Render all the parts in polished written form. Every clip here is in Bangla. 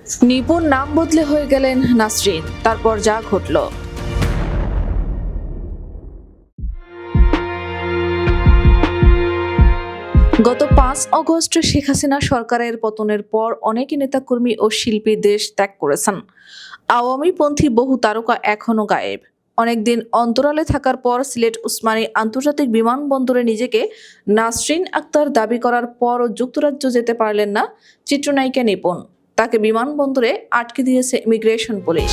নিপুণ নাম বদলে হয়ে গেলেন নাসরিন। তারপর যা ঘটল। গত 5 অগস্ট শেখ হাসিনা সরকারের পতনের পর অনেক নেতাকর্মী ও শিল্পী দেশ ত্যাগ করেছেন। আওয়ামীপন্থী বহু তারকা এখনো গায়েব। অনেকদিন অন্তরালে থাকার পর সিলেট ওসমানী আন্তর্জাতিক বিমানবন্দরে নিজেকে নাসরিন আক্তার দাবি করার পরও যুক্তরাজ্য যেতে পারলেন না চিত্রনায়িকা নিপুণ। তাকে বিমানবন্দরে আটকে দিয়েছে ইমিগ্রেশন পুলিশ।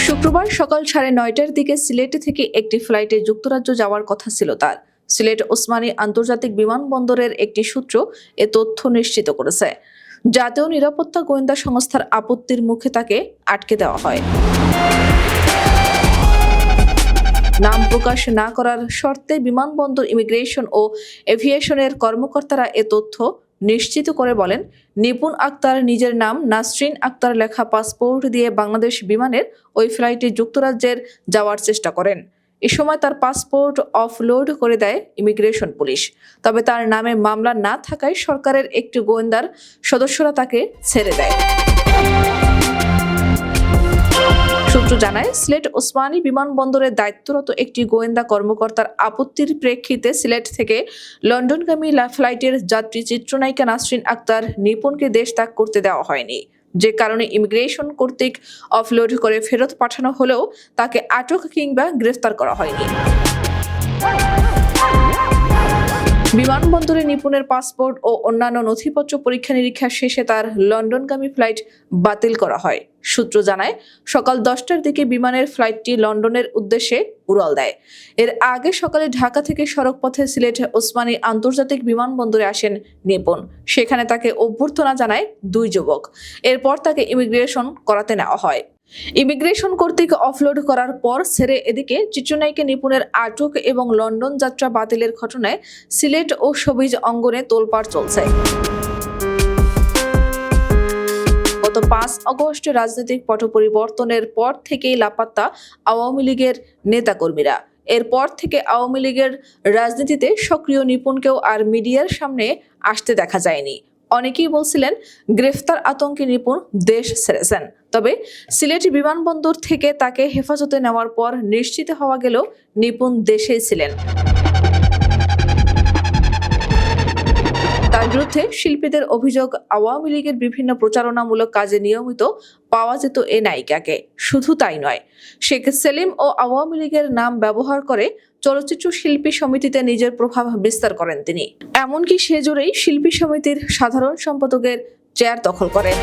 শুক্রবার সকাল 9:30টার দিকে সিলেট থেকে একটি ফ্লাইটে যুক্তরাজ্য যাওয়ার কথা ছিল তার। সিলেট ওসমানী আন্তর্জাতিক বিমানবন্দরের একটি সূত্র এ তথ্য নিশ্চিত করেছে। জাতীয় নিরাপত্তা গোয়েন্দা সংস্থার আপত্তির মুখে তাকে আটকে দেওয়া হয়। নাম প্রকাশ না করার শর্তে বিমানবন্দর ইমিগ্রেশন ও এভিয়েশনের কর্মকর্তারা এ তথ্য নিশ্চিত করে বলেন, নিপুণ আক্তার নিজের নাম নাসরিন আক্তার লেখা পাসপোর্ট দিয়ে বাংলাদেশ বিমানের ওই ফ্লাইটে যুক্তরাজ্যের যাওয়ার চেষ্টা করেন। এ সময় তার পাসপোর্ট অফলোড করে দেয় ইমিগ্রেশন পুলিশ। তবে তার নামে মামলা না থাকায় সরকারের একটি গোয়েন্দার সদস্যরা তাকে ছেড়ে দেয়। সূত্র জানায়, সিলেট ওসমানী বিমানবন্দরে দায়িত্বরত একটি গোয়েন্দা কর্মকর্তার আপত্তির প্রেক্ষিতে সিলেট থেকে লন্ডনগামী ফ্লাইটের যাত্রী চিত্রনায়িকা নাসরিন আক্তার নিপুণকে দেশ ত্যাগ করতে দেওয়া হয়নি। যে কারণে ইমিগ্রেশন কর্তৃক অফলোড করে ফেরত পাঠানো হলেও তাকে আটক কিংবা গ্রেফতার করা হয়নি। বিমানবন্দরে নিপুণের পাসপোর্ট ও অন্যান্য নথিপত্র পরীক্ষা নিরীক্ষা শেষে তার লন্ডনগামী ফ্লাইট বাতিল করা হয়। সূত্র জানায়, সকাল 10টার দিকে বিমানের ফ্লাইটটি লন্ডনের উদ্দেশ্যে উড়াল দেয়। এর আগে সকালে ঢাকা থেকে সড়কপথে সিলেট ওসমানী আন্তর্জাতিক বিমানবন্দরে আসেন নিপুণ। সেখানে তাকে অভ্যর্থনা জানায় 2 যুবক। এরপর তাকে ইমিগ্রেশন করাতে নেওয়া হয়। ইমিগ্রেশন কর্তৃক অফলোড করার পর ছেড়ে এদিকে চিত্রনায়িকা নিপুণের আটক এবং লন্ডন যাত্রা বাতিলের ঘটনায় সিলেট ও সবিজ অঙ্গনে তোলপাড় চলছে। গত 5 অগস্ট রাজনৈতিক পট পরিবর্তনের পর থেকেই লাপাত্তা আওয়ামী লীগের নেতাকর্মীরা। এরপর থেকে আওয়ামী লীগের রাজনীতিতে সক্রিয় নিপুণকেও আর মিডিয়ার সামনে আসতে দেখা যায়নি। অনেকেই বলছিলেন গ্রেফতার আতঙ্কে নিপুণ দেশ ছেড়েছেন। তবে সিলেট বিমানবন্দর থেকে তাকে হেফাজতে নেওয়ার পর নিশ্চিত হওয়া গেল নিপুণ দেশেই ছিলেন। তার বিরুদ্ধে শিল্পীদের অভিযোগ, আওয়ামী লীগের বিভিন্ন প্রচারণামূলক কাজে নিয়মিত পাওয়া যেত এ নায়িকাকে। শুধু তাই নয়, শেখ সেলিম ও আওয়ামী লীগের নাম ব্যবহার করে চলচ্চিত্র শিল্পী সমিতিতে নিজের প্রভাব বিস্তার করেন তিনি। এমনকি সে জোরেই শিল্পী সমিতির সাধারণ সম্পাদকের চেয়ার দখল করেন।